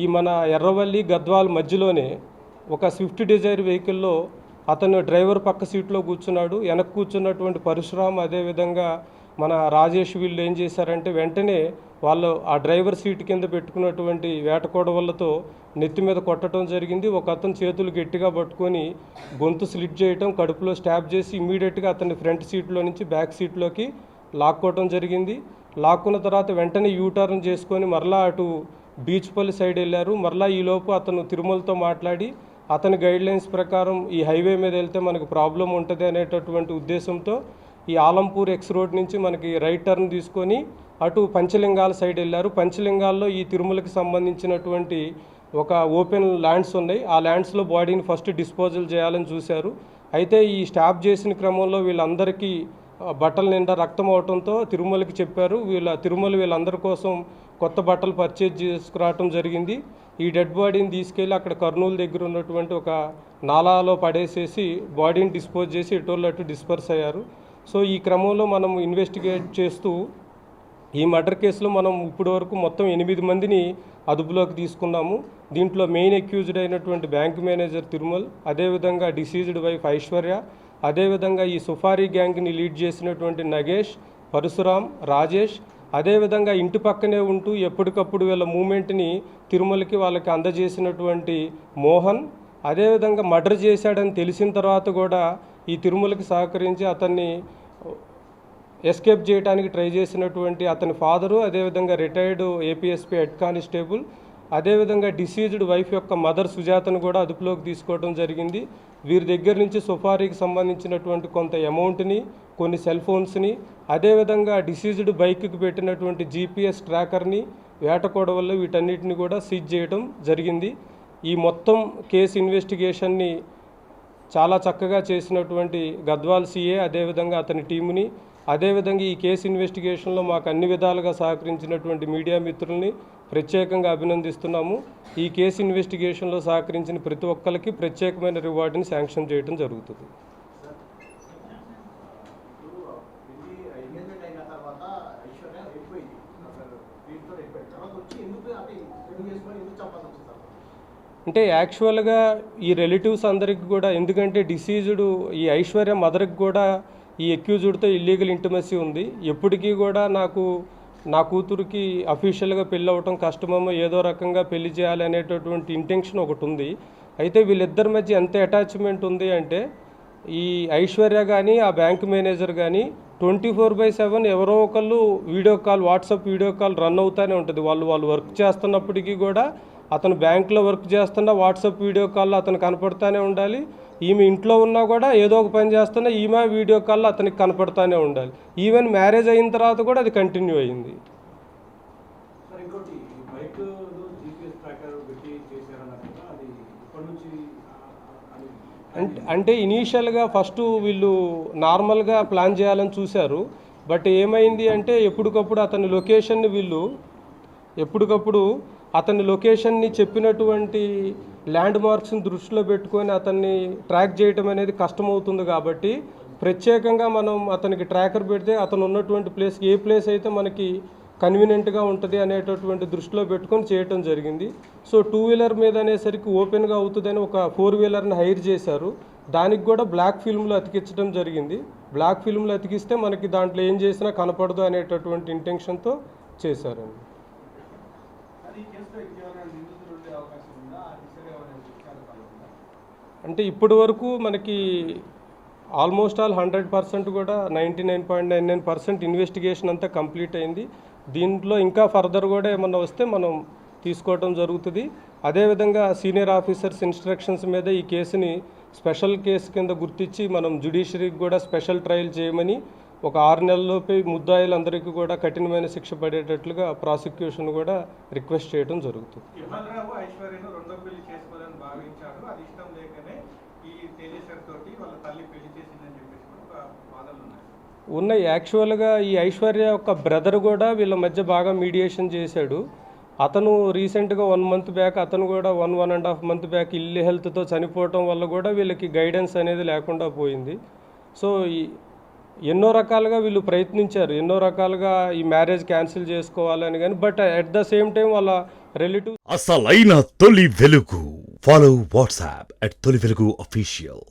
ఈ మన ఎర్రవల్లి గద్వాల్ మధ్యలోనే ఒక స్విఫ్ట్ డిజైర్ వెహికల్లో అతను డ్రైవర్ పక్క సీట్లో కూర్చున్నాడు. వెనక కూర్చున్నటువంటి పరశురామ్ అదేవిధంగా మన రాజేష్ వీళ్ళు ఏం చేశారంటే వెంటనే వాళ్ళు ఆ డ్రైవర్ సీట్ కింద పెట్టుకున్నటువంటి వేటకోడవలతో నెత్తి మీద కొట్టడం జరిగింది. ఒక అతను చేతులు గట్టిగా పట్టుకొని గొంతు స్లిట్ చేయటం, కడుపులో స్టాబ్ చేసి ఇమ్మీడియట్గా అతన్ని ఫ్రంట్ సీట్లో నుంచి బ్యాక్ సీట్లోకి లాక్కోవటం జరిగింది. లాక్కున్న తర్వాత వెంటనే యూటర్న్ చేసుకొని మరలా అటు బీచ్పల్లి సైడ్ వెళ్ళారు. మరలా ఈలోపు అతను తిరుమలతో మాట్లాడి అతని గైడ్లైన్స్ ప్రకారం ఈ హైవే మీద వెళ్తే మనకు ప్రాబ్లం ఉంటుంది అనేటటువంటి ఉద్దేశంతో ఈ ఆలంపూర్ ఎక్స్ రోడ్ నుంచి మనకి రైట్ టర్న్ తీసుకొని అటు పంచలింగాల సైడ్ వెళ్ళారు. పంచలింగాల్లో ఈ తిరుమలకి సంబంధించినటువంటి ఒక ఓపెన్ ల్యాండ్స్ ఉన్నాయి. ఆ ల్యాండ్స్లో బాడీని ఫస్ట్ డిస్పోజల్ చేయాలని చూశారు. అయితే ఈ స్టాప్ చేసిన క్రమంలో వీళ్ళందరికీ బట్టల నిండా రక్తం అవడంతో తిరుమలకి చెప్పారు. తిరుమల వీళ్ళందరి కోసం కొత్త బట్టలు పర్చేజ్ చేసుకురావటం జరిగింది. ఈ డెడ్ బాడీని తీసుకెళ్ళి అక్కడ కర్నూలు దగ్గర ఉన్నటువంటి ఒక నాలాలో పడేసేసి బాడీని డిస్పోజ్ చేసి ఎటోళ్ళు అటు డిస్పర్స్ అయ్యారు. సో ఈ క్రమంలో మనం ఇన్వెస్టిగేట్ చేస్తూ ఈ మర్డర్ కేసులో మనం ఇప్పటి వరకు మొత్తం 8 మందిని అదుపులోకి తీసుకున్నాము. దీంట్లో మెయిన్ అక్యూజ్డ్ అయినటువంటి బ్యాంక్ మేనేజర్ తిరుమల్, అదేవిధంగా డిసీజ్డ్ వైఫ్ ఐశ్వర్య, అదేవిధంగా ఈ సుఫారీ గ్యాంగ్ని లీడ్ చేసినటువంటి నగేష్, పరశురామ్, రాజేష్, అదేవిధంగా ఇంటి పక్కనే ఉంటూ ఎప్పటికప్పుడు వీళ్ళ మూమెంట్ని తిరుమలకి వాళ్ళకి అందజేసినటువంటి మోహన్, అదేవిధంగా మర్డర్ చేశాడని తెలిసిన తర్వాత కూడా ఈ తిరుమలకి సహకరించి అతన్ని ఎస్కేప్ చేయడానికి ట్రై చేసినటువంటి అతని ఫాదరు, అదేవిధంగా రిటైర్డ్ ఏపీఎస్పీ హెడ్ కానిస్టేబుల్, అదేవిధంగా డిసీజ్డ్ వైఫ్ యొక్క మదర్ సుజాతను కూడా అదుపులోకి తీసుకోవడం జరిగింది. వీరి దగ్గర నుంచి సుఫారీకి సంబంధించినటువంటి కొంత అమౌంట్ని, కొన్ని సెల్ ఫోన్స్ని, అదేవిధంగా డిసీజ్డ్ బైక్కి పెట్టినటువంటి జీపీఎస్ ట్రాకర్ని, వేటకోడవల్లో వీటన్నిటిని కూడా సీజ్ చేయడం జరిగింది. ఈ మొత్తం కేసు ఇన్వెస్టిగేషన్ని చాలా చక్కగా చేసినటువంటి గద్వాల్ సిఏ, అదేవిధంగా అతని టీముని, అదేవిధంగా ఈ కేసు ఇన్వెస్టిగేషన్లో మాకు అన్ని విధాలుగా సహకరించినటువంటి మీడియా మిత్రుల్ని ప్రత్యేకంగా అభినందిస్తున్నాము. ఈ కేసు ఇన్వెస్టిగేషన్లో సహకరించిన ప్రతి ఒక్కరికి ప్రత్యేకమైన రివార్డుని శాంక్షన్ చేయడం జరుగుతుంది. అంటే యాక్చువల్గా ఈ రిలేటివ్స్ అందరికి కూడా, ఎందుకంటే డిసీజ్డ్ ఈ ఐశ్వర్య మదర్కి కూడా ఈ అక్యూజ్డ్తో ఇల్లీగల్ ఇంటిమసీ ఉంది. ఎప్పటికీ కూడా నా కూతురికి అఫీషియల్గా పెళ్ళి అవ్వటం కష్టమేమో, ఏదో రకంగా పెళ్లి చేయాలి అనేటటువంటి ఇంటెన్షన్ ఒకటి ఉంది. అయితే వీళ్ళిద్దరి మధ్య ఎంత అటాచ్మెంట్ ఉంది అంటే ఈ ఐశ్వర్య కానీ ఆ బ్యాంక్ మేనేజర్ కానీ 24/7 ఎవరో ఒకళ్ళు video call, WhatsApp video call run అవుతూనే ఉంటుంది. వాళ్ళు వర్క్ చేస్తున్నప్పటికీ కూడా అతను బ్యాంకులో వర్క్ చేస్తున్నా వాట్సాప్ వీడియో కాల్లో అతను కనపడుతూనే ఉండాలి. ఈమె ఇంట్లో ఉన్నా కూడా ఏదో ఒక పని చేస్తున్నా ఈమె వీడియో కాల్లో అతనికి కనపడుతూనే ఉండాలి. ఈవెన్ మ్యారేజ్ అయిన తర్వాత కూడా అది కంటిన్యూ అయింది. అంటే ఇనీషియల్గా ఫస్ట్ వీళ్ళు నార్మల్గా ప్లాన్ చేయాలని చూశారు. బట్ ఏమైంది అంటే ఎప్పటికప్పుడు అతని లొకేషన్ని చెప్పినటువంటి ల్యాండ్ మార్క్స్ని దృష్టిలో పెట్టుకొని అతన్ని ట్రాక్ చేయటం అనేది కష్టమవుతుంది. కాబట్టి ప్రత్యేకంగా మనం అతనికి ట్రాకర్ పెడితే అతను ఉన్నటువంటి ప్లేస్ ఏ ప్లేస్ అయితే మనకి కన్వీనియంట్గా ఉంటుంది అనేటటువంటి దృష్టిలో పెట్టుకొని చేయటం జరిగింది. సో 2 వీలర్ మీద అనేసరికి ఓపెన్గా అవుతుందని ఒక 4 వీలర్ని హైర్ చేశారు. దానికి కూడా బ్లాక్ ఫిల్మ్లో అతికించడం జరిగింది. బ్లాక్ ఫిల్మ్లో అతికిస్తే మనకి దాంట్లో ఏం చేసినా కనపడదు అనేటటువంటి ఇంటెన్షన్తో చేశారండి. అంటే ఇప్పటి వరకు మనకి ఆల్మోస్ట్ ఆల్ 100% కూడా 99.99% ఇన్వెస్టిగేషన్ అంతా కంప్లీట్ అయింది. దీంట్లో ఇంకా ఫర్దర్ కూడా ఏమన్నా వస్తే మనం తీసుకోవడం జరుగుతుంది. అదేవిధంగా సీనియర్ ఆఫీసర్స్ ఇన్స్ట్రక్షన్స్ మీద ఈ కేసుని స్పెషల్ కేసు కింద గుర్తించి మనం జ్యుడిషియరీకి కూడా స్పెషల్ ట్రయల్ చేయమని, ఒక 6 నెలల్లోపే ముద్దాయిలందరికీ కూడా కఠినమైన శిక్ష పడేటట్లుగా ప్రాసిక్యూషన్ కూడా రిక్వెస్ట్ చేయడం జరుగుతుంది. ఉన్నాయి. యాక్చువల్గా ఈ ఐశ్వర్య యొక్క బ్రదర్ కూడా వీళ్ళ మధ్య బాగా మీడియేషన్ చేశాడు. అతను రీసెంట్గా 1 మంత్ బ్యాక్, అతను కూడా 1.5 మంత్ బ్యాక్ ఇల్లు హెల్త్తో చనిపోవటం వల్ల కూడా వీళ్ళకి గైడెన్స్ అనేది లేకుండా పోయింది. సో ఎన్నో రకాలుగా వీళ్ళు ప్రయత్నించారు, ఎన్నో రకాలుగా ఈ మ్యారేజ్ క్యాన్సిల్ చేసుకోవాలని కానీ, but at the same time వాళ్ళ రిలేటివ్ అసలైన తొలి వెలుగు. ఫాలో వాట్సాప్ @తొలి వెలుగు official.